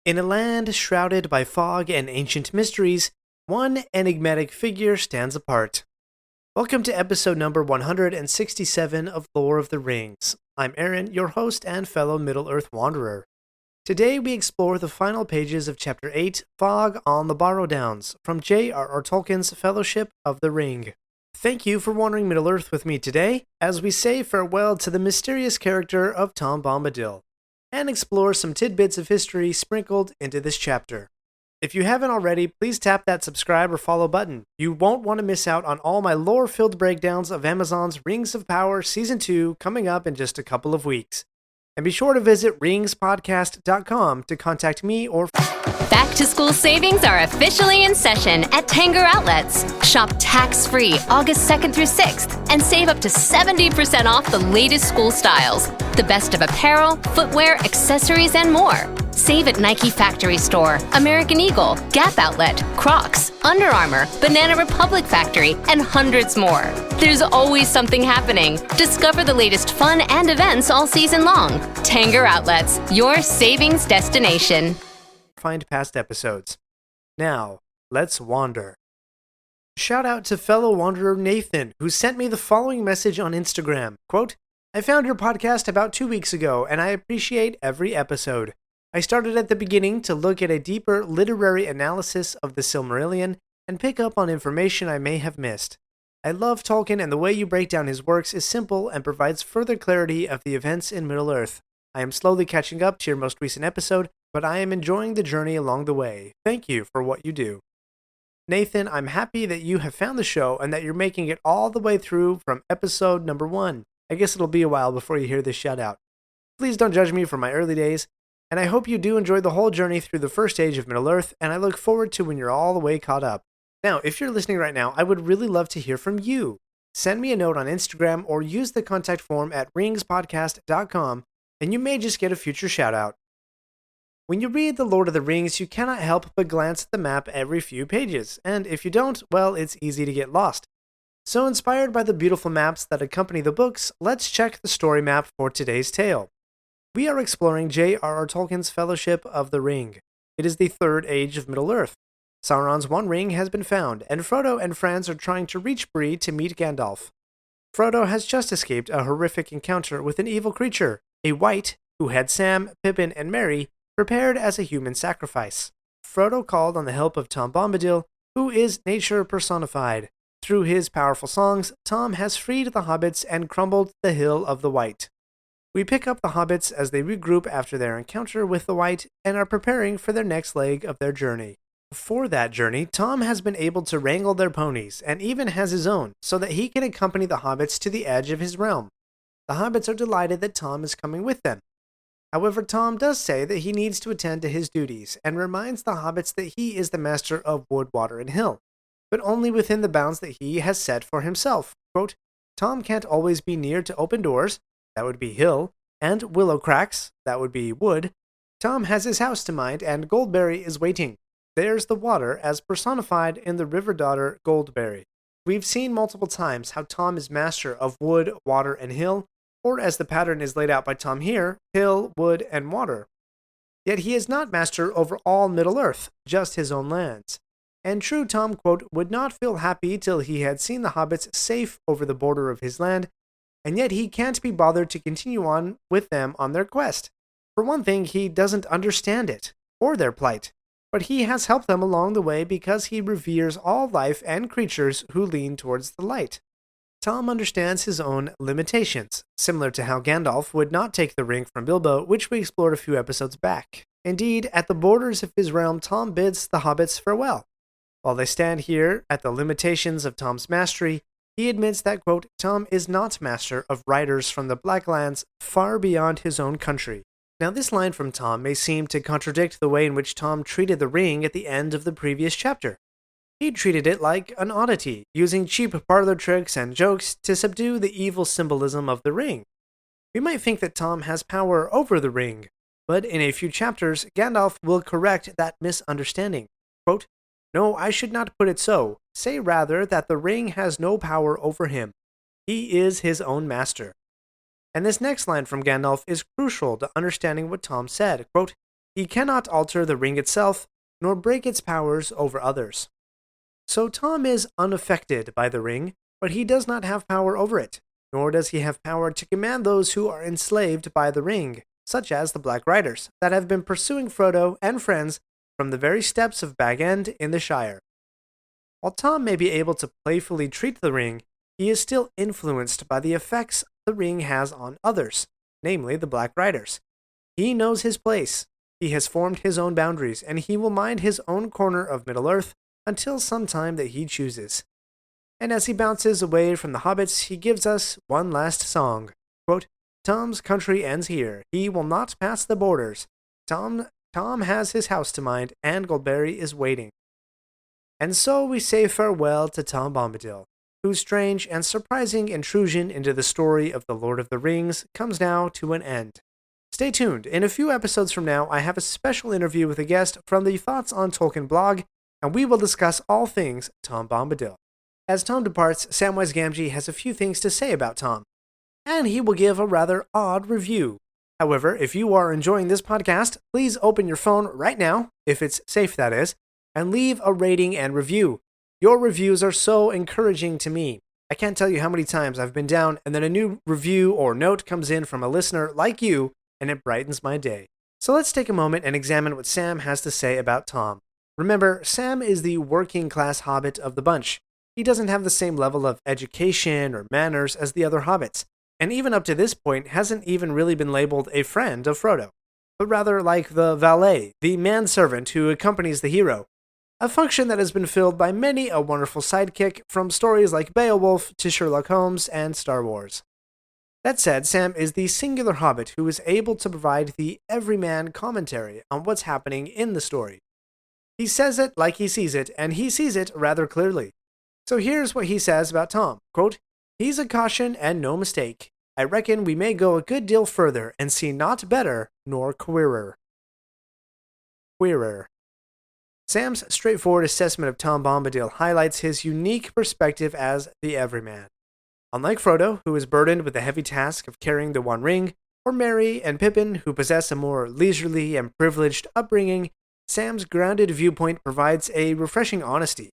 In a land shrouded by fog and ancient mysteries, one enigmatic figure stands apart. Welcome to episode number 167 of Lore of the Rings. I'm Aaron, your host and fellow Middle-earth wanderer. Today we explore the final pages of Chapter 8, Fog on the Barrow-downs, from J.R.R. Tolkien's Fellowship of the Ring. Thank you for wandering Middle-earth with me today, as we say farewell to the mysterious character of Tom Bombadil, and explore some tidbits of history sprinkled into this chapter. If you haven't already, please tap that subscribe or follow button. You won't want to miss out on all my lore-filled breakdowns of Amazon's Rings of Power Season 2 coming up in just a couple of weeks. And be sure to visit ringspodcast.com to contact me or... Back-to-school savings are officially in session at Tanger Outlets. Shop tax-free August 2nd through 6th and save up to 70% off the latest school styles. The best of apparel, footwear, accessories, and more. Save at Nike Factory Store, American Eagle, Gap Outlet, Crocs, Under Armour, Banana Republic Factory, and hundreds more. There's always something happening. Discover the latest fun and events all season long. Tanger Outlets, your savings destination. Find past episodes. Now, let's wander. Shout out to fellow wanderer Nathan, who sent me the following message on Instagram. Quote, I found your podcast about 2 weeks ago, and I appreciate every episode. I started at the beginning to look at a deeper literary analysis of the Silmarillion and pick up on information I may have missed. I love Tolkien, and the way you break down his works is simple and provides further clarity of the events in Middle-earth. I am slowly catching up to your most recent episode, but I am enjoying the journey along the way. Thank you for what you do. Nathan, I'm happy that you have found the show and that you're making it all the way through from episode number 1. I guess it'll be a while before you hear this shout out. Please don't judge me for my early days, and I hope you do enjoy the whole journey through the first age of Middle-earth, and I look forward to when you're all the way caught up. Now, if you're listening right now, I would really love to hear from you. Send me a note on Instagram or use the contact form at ringspodcast.com, and you may just get a future shout out. When you read The Lord of the Rings, you cannot help but glance at the map every few pages, and if you don't, well, it's easy to get lost. So inspired by the beautiful maps that accompany the books, let's check the story map for today's tale. We are exploring J.R.R. Tolkien's Fellowship of the Ring. It is the third age of Middle-earth. Sauron's One Ring has been found, and Frodo and friends are trying to reach Bree to meet Gandalf. Frodo has just escaped a horrific encounter with an evil creature, a wight, who had Sam, Pippin, and Merry prepared as a human sacrifice. Frodo called on the help of Tom Bombadil, who is nature personified. Through his powerful songs, Tom has freed the hobbits and crumbled the Hill of the Wight. We pick up the hobbits as they regroup after their encounter with the wight and are preparing for their next leg of their journey. For that journey, Tom has been able to wrangle their ponies, and even has his own, so that he can accompany the hobbits to the edge of his realm. The hobbits are delighted that Tom is coming with them. However, Tom does say that he needs to attend to his duties, and reminds the hobbits that he is the master of wood, water, and hill, but only within the bounds that he has set for himself. Quote, Tom can't always be near to open doors, that would be hill, and willow cracks, that would be wood. Tom has his house to mind, and Goldberry is waiting. There's the water, as personified in the river daughter Goldberry. We've seen multiple times how Tom is master of wood, water, and hill, or as the pattern is laid out by Tom here, hill, wood, and water. Yet he is not master over all Middle-earth, just his own lands. And true Tom, quote, would not feel happy till he had seen the hobbits safe over the border of his land, and yet he can't be bothered to continue on with them on their quest. For one thing, he doesn't understand it, or their plight, but he has helped them along the way because he reveres all life and creatures who lean towards the light. Tom understands his own limitations, similar to how Gandalf would not take the ring from Bilbo, which we explored a few episodes back. Indeed, at the borders of his realm, Tom bids the hobbits farewell. While they stand here at the limitations of Tom's mastery, he admits that, quote, Tom is not master of riders from the Blacklands far beyond his own country. Now, this line from Tom may seem to contradict the way in which Tom treated the ring at the end of the previous chapter. He treated it like an oddity, using cheap parlor tricks and jokes to subdue the evil symbolism of the ring. We might think that Tom has power over the ring, but in a few chapters, Gandalf will correct that misunderstanding. Quote, No, I should not put it so. Say rather that the ring has no power over him. He is his own master. And this next line from Gandalf is crucial to understanding what Tom said. Quote, He cannot alter the ring itself, nor break its powers over others. So Tom is unaffected by the ring, but he does not have power over it, nor does he have power to command those who are enslaved by the ring, such as the Black Riders, that have been pursuing Frodo and friends from the very steps of Bag End in the Shire. While Tom may be able to playfully treat the ring, he is still influenced by the effects the ring has on others, namely the Black Riders. He knows his place, he has formed his own boundaries, and he will mind his own corner of Middle-earth until some time that he chooses. And as he bounces away from the hobbits, he gives us one last song. Quote, Tom's country ends here. He will not pass the borders. Tom has his house to mind, and Goldberry is waiting. And so we say farewell to Tom Bombadil, whose strange and surprising intrusion into the story of the Lord of the Rings comes now to an end. Stay tuned. In a few episodes from now, I have a special interview with a guest from the Thoughts on Tolkien blog, and we will discuss all things Tom Bombadil. As Tom departs, Samwise Gamgee has a few things to say about Tom, and he will give a rather odd review. However, if you are enjoying this podcast, please open your phone right now, if it's safe that is, and leave a rating and review. Your reviews are so encouraging to me. I can't tell you how many times I've been down and then a new review or note comes in from a listener like you, and it brightens my day. So let's take a moment and examine what Sam has to say about Tom. Remember, Sam is the working class hobbit of the bunch. He doesn't have the same level of education or manners as the other hobbits, and even up to this point hasn't even really been labeled a friend of Frodo, but rather like the valet, the manservant who accompanies the hero, a function that has been filled by many a wonderful sidekick from stories like Beowulf to Sherlock Holmes and Star Wars. That said, Sam is the singular hobbit who is able to provide the everyman commentary on what's happening in the story. He says it like he sees it, and he sees it rather clearly. So here's what he says about Tom. Quote, he's a caution and no mistake. I reckon we may go a good deal further and see not better nor queerer. Sam's straightforward assessment of Tom Bombadil highlights his unique perspective as the everyman. Unlike Frodo, who is burdened with the heavy task of carrying the One Ring, or Merry and Pippin, who possess a more leisurely and privileged upbringing, Sam's grounded viewpoint provides a refreshing honesty.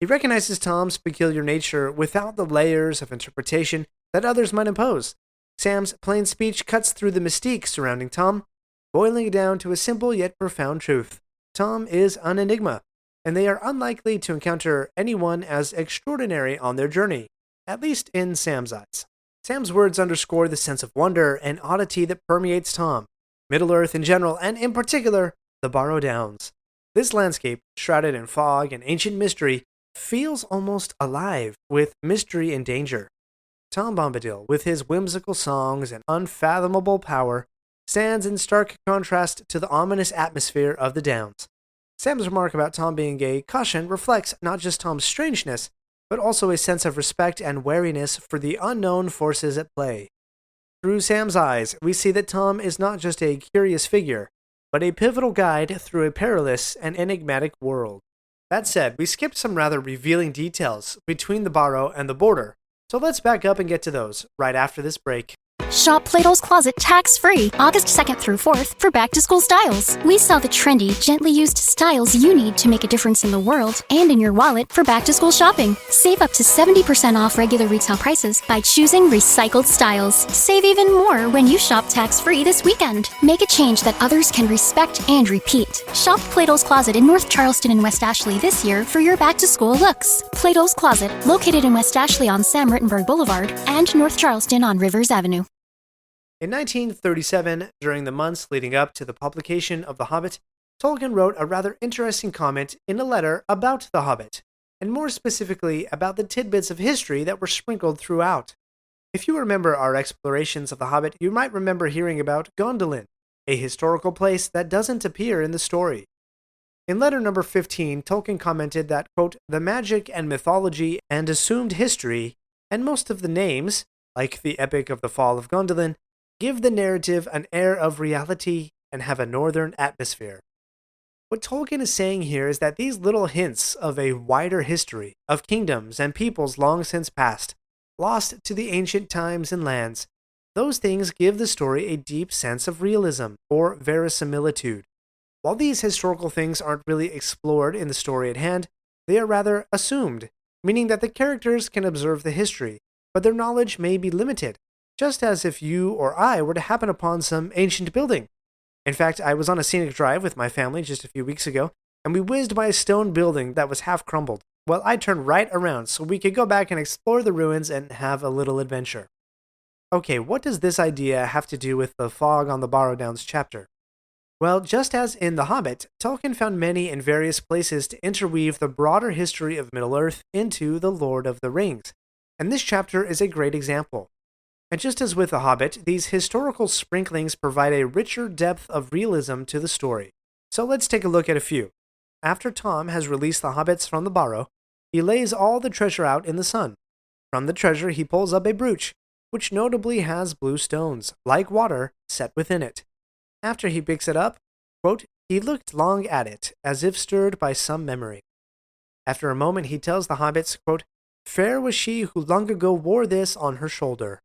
He recognizes Tom's peculiar nature without the layers of interpretation that others might impose. Sam's plain speech cuts through the mystique surrounding Tom, boiling it down to a simple yet profound truth. Tom is an enigma, and they are unlikely to encounter anyone as extraordinary on their journey, at least in Sam's eyes. Sam's words underscore the sense of wonder and oddity that permeates Tom, Middle-earth in general, and in particular, the Barrow-downs. This landscape, shrouded in fog and ancient mystery, feels almost alive with mystery and danger. Tom Bombadil, with his whimsical songs and unfathomable power, stands in stark contrast to the ominous atmosphere of the Downs. Sam's remark about Tom being a caution reflects not just Tom's strangeness, but also a sense of respect and wariness for the unknown forces at play. Through Sam's eyes, we see that Tom is not just a curious figure, but a pivotal guide through a perilous and enigmatic world. That said, we skipped some rather revealing details between the Barrow and the border, so let's back up and get to those right after this break. Shop Plato's Closet tax-free August 2nd through 4th for back-to-school styles. We sell the trendy, gently used styles you need to make a difference in the world and in your wallet for back-to-school shopping. Save up to 70% off regular retail prices by choosing recycled styles. Save even more when you shop tax-free this weekend. Make a change that others can respect and repeat. Shop Plato's Closet in North Charleston and West Ashley this year for your back-to-school looks. Plato's Closet, located in West Ashley on Sam Rittenberg Boulevard and North Charleston on Rivers Avenue. In 1937, during the months leading up to the publication of The Hobbit, Tolkien wrote a rather interesting comment in a letter about The Hobbit, and more specifically about the tidbits of history that were sprinkled throughout. If you remember our explorations of The Hobbit, you might remember hearing about Gondolin, a historical place that doesn't appear in the story. In letter number 15, Tolkien commented that, quote, the magic and mythology and assumed history, and most of the names, like the Epic of the Fall of Gondolin, give the narrative an air of reality and have a northern atmosphere. What Tolkien is saying here is that these little hints of a wider history, of kingdoms and peoples long since past, lost to the ancient times and lands, those things give the story a deep sense of realism or verisimilitude. While these historical things aren't really explored in the story at hand, they are rather assumed, meaning that the characters can observe the history, but their knowledge may be limited, just as if you or I were to happen upon some ancient building. In fact, I was on a scenic drive with my family just a few weeks ago, and we whizzed by a stone building that was half crumbled. Well, I turned right around so we could go back and explore the ruins and have a little adventure. Okay, what does this idea have to do with the fog on the Barrow-downs chapter? Well, just as in The Hobbit, Tolkien found many and various places to interweave the broader history of Middle-earth into The Lord of the Rings, and this chapter is a great example. And just as with The Hobbit, these historical sprinklings provide a richer depth of realism to the story. So let's take a look at a few. After Tom has released the hobbits from the Barrow, he lays all the treasure out in the sun. From the treasure he pulls up a brooch, which notably has blue stones, like water, set within it. After he picks it up, quote, he looked long at it, as if stirred by some memory. After a moment he tells the hobbits, quote, fair was she who long ago wore this on her shoulder.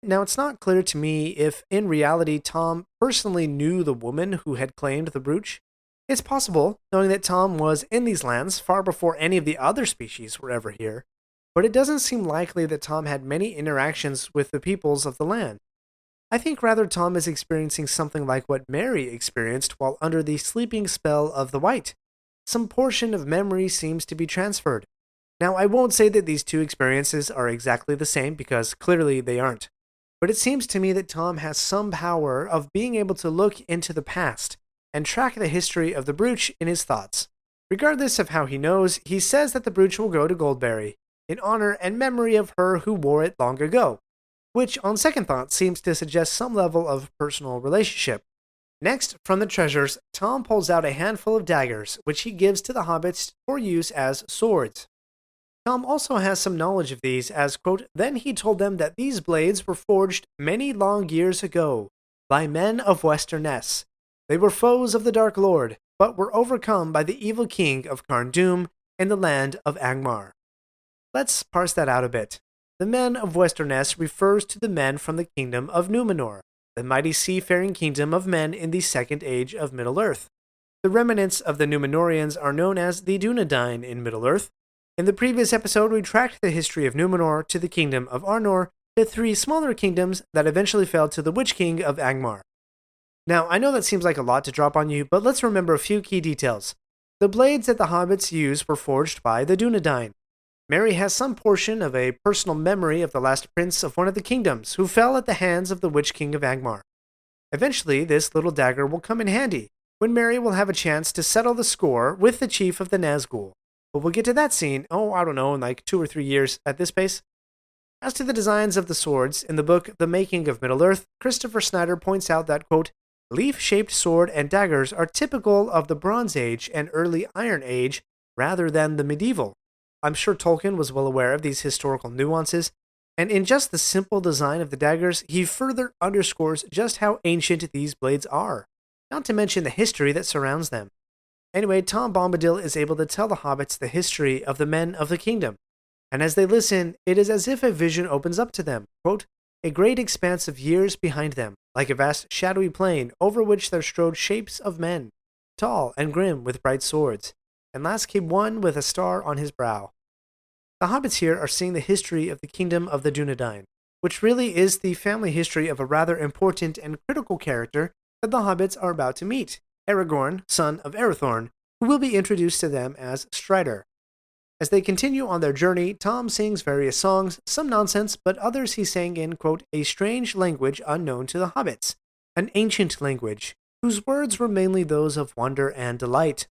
Now it's not clear to me if in reality Tom personally knew the woman who had claimed the brooch. It's possible, knowing that Tom was in these lands far before any of the other species were ever here, but it doesn't seem likely that Tom had many interactions with the peoples of the land. I think rather Tom is experiencing something like what Merry experienced while under the sleeping spell of the White. Some portion of memory seems to be transferred. Now, I won't say that these two experiences are exactly the same, because clearly they aren't. But it seems to me that Tom has some power of being able to look into the past and track the history of the brooch in his thoughts. Regardless of how he knows, he says that the brooch will go to Goldberry, in honor and memory of her who wore it long ago, which on second thought seems to suggest some level of personal relationship. Next, from the treasures, Tom pulls out a handful of daggers, which he gives to the hobbits for use as swords. Tom also has some knowledge of these, as, quote, then he told them that these blades were forged many long years ago by men of Westernesse. They were foes of the Dark Lord, but were overcome by the evil king of Carn-Dûm in the land of Angmar. Let's parse that out a bit. The men of Westernesse refers to the men from the kingdom of Númenor, the mighty seafaring kingdom of men in the Second Age of Middle-earth. The remnants of the Númenóreans are known as the Dúnedain in Middle-earth. In the previous episode, we tracked the history of Númenor to the kingdom of Arnor, the three smaller kingdoms that eventually fell to the Witch King of Angmar. Now, I know that seems like a lot to drop on you, but let's remember a few key details. The blades that the hobbits used were forged by the Dúnedain. Merry has some portion of a personal memory of the last prince of one of the kingdoms who fell at the hands of the Witch King of Angmar. Eventually, this little dagger will come in handy, when Merry will have a chance to settle the score with the chief of the Nazgûl. But we'll get to that scene, in like 2 or 3 years at this pace. As to the designs of the swords, in the book The Making of Middle-earth, Christopher Snyder points out that, quote, leaf-shaped sword and daggers are typical of the Bronze Age and early Iron Age rather than the medieval. I'm sure Tolkien was well aware of these historical nuances, and in just the simple design of the daggers, he further underscores just how ancient these blades are, not to mention the history that surrounds them. Anyway, Tom Bombadil is able to tell the hobbits the history of the men of the kingdom, and as they listen, it is as if a vision opens up to them, quote, a great expanse of years behind them, like a vast shadowy plain over which there strode shapes of men, tall and grim with bright swords, and last came one with a star on his brow. The hobbits here are seeing the history of the kingdom of the Dúnedain, which really is the family history of a rather important and critical character that the hobbits are about to meet, Aragorn, son of Arathorn, who will be introduced to them as Strider. As they continue on their journey, Tom sings various songs, some nonsense, but others he sang in, quote, a strange language unknown to the hobbits, an ancient language, whose words were mainly those of wonder and delight.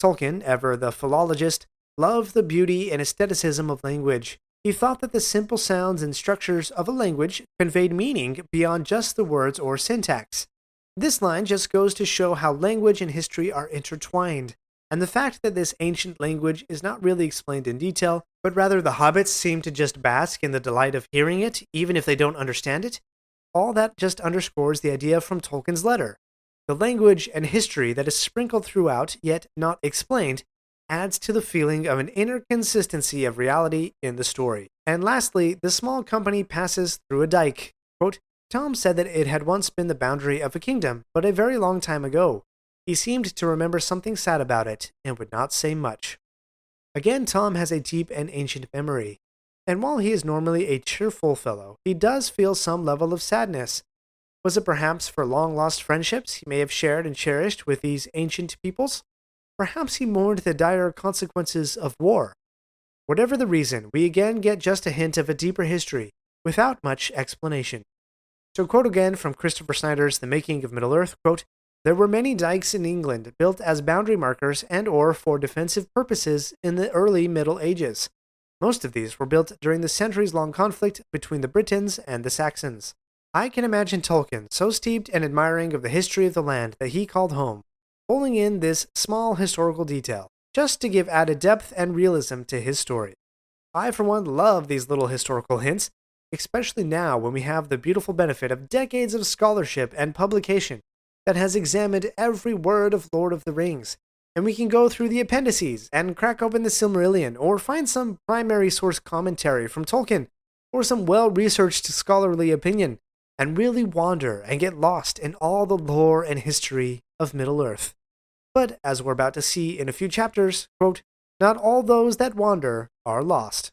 Tolkien, ever the philologist, loved the beauty and aestheticism of language. He thought that the simple sounds and structures of a language conveyed meaning beyond just the words or syntax. This line just goes to show how language and history are intertwined, and the fact that this ancient language is not really explained in detail, but rather the hobbits seem to just bask in the delight of hearing it, even if they don't understand it, all that just underscores the idea from Tolkien's letter. The language and history that is sprinkled throughout, yet not explained, adds to the feeling of an inner consistency of reality in the story. And lastly, the small company passes through a dike. Quote, Tom said that it had once been the boundary of a kingdom, but a very long time ago. He seemed to remember something sad about it and would not say much. Again, Tom has a deep and ancient memory, and while he is normally a cheerful fellow, he does feel some level of sadness. Was it perhaps for long-lost friendships he may have shared and cherished with these ancient peoples? Perhaps he mourned the dire consequences of war. Whatever the reason, we again get just a hint of a deeper history, without much explanation. To quote again from Christopher Snyder's The Making of Middle-earth, quote, "There were many dikes in England built as boundary markers and/or for defensive purposes in the early Middle Ages. Most of these were built during the centuries-long conflict between the Britons and the Saxons. I can imagine Tolkien so steeped and admiring of the history of the land that he called home, pulling in this small historical detail, just to give added depth and realism to his story. I, for one, love these little historical hints, especially now when we have the beautiful benefit of decades of scholarship and publication that has examined every word of Lord of the Rings, and we can go through the appendices and crack open the Silmarillion, or find some primary source commentary from Tolkien, or some well-researched scholarly opinion, and really wander and get lost in all the lore and history of Middle-earth. But, as we're about to see in a few chapters, quote, not all those that wander are lost.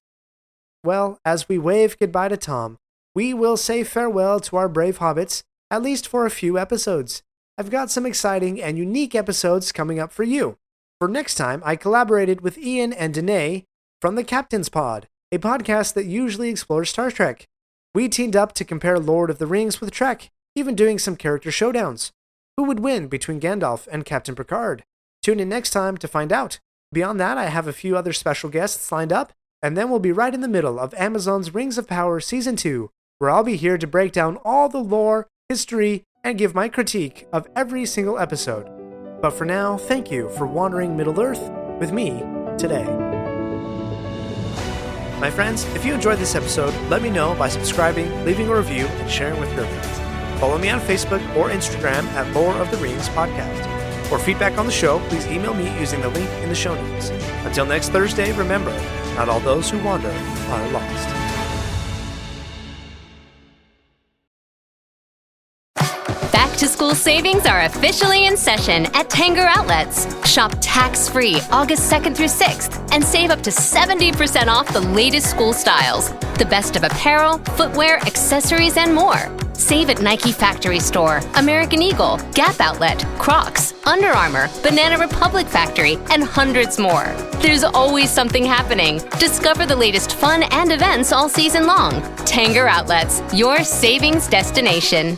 Well, as we wave goodbye to Tom, we will say farewell to our brave hobbits, at least for a few episodes. I've got some exciting and unique episodes coming up for you. For next time, I collaborated with Ian and Danae from the Captain's Pod, a podcast that usually explores Star Trek. We teamed up to compare Lord of the Rings with Trek, even doing some character showdowns. Who would win between Gandalf and Captain Picard? Tune in next time to find out. Beyond that, I have a few other special guests lined up, and then we'll be right in the middle of Amazon's Rings of Power Season 2, where I'll be here to break down all the lore, history, and give my critique of every single episode. But for now, thank you for wandering Middle-earth with me today. My friends, if you enjoyed this episode, let me know by subscribing, leaving a review, and sharing with your friends. Follow me on Facebook or Instagram at Lore of the Rings Podcast. For feedback on the show, please email me using the link in the show notes. Until next Thursday, remember, not all those who wander are lost. Back to school savings are officially in session at Tanger Outlets. Shop tax-free August 2nd through 6th and save up to 70% off the latest school styles. The best of apparel, footwear, accessories, and more. Save at Nike Factory Store, American Eagle, Gap Outlet, Crocs, Under Armour, Banana Republic Factory, and hundreds more. There's always something happening. Discover the latest fun and events all season long. Tanger Outlets, your savings destination.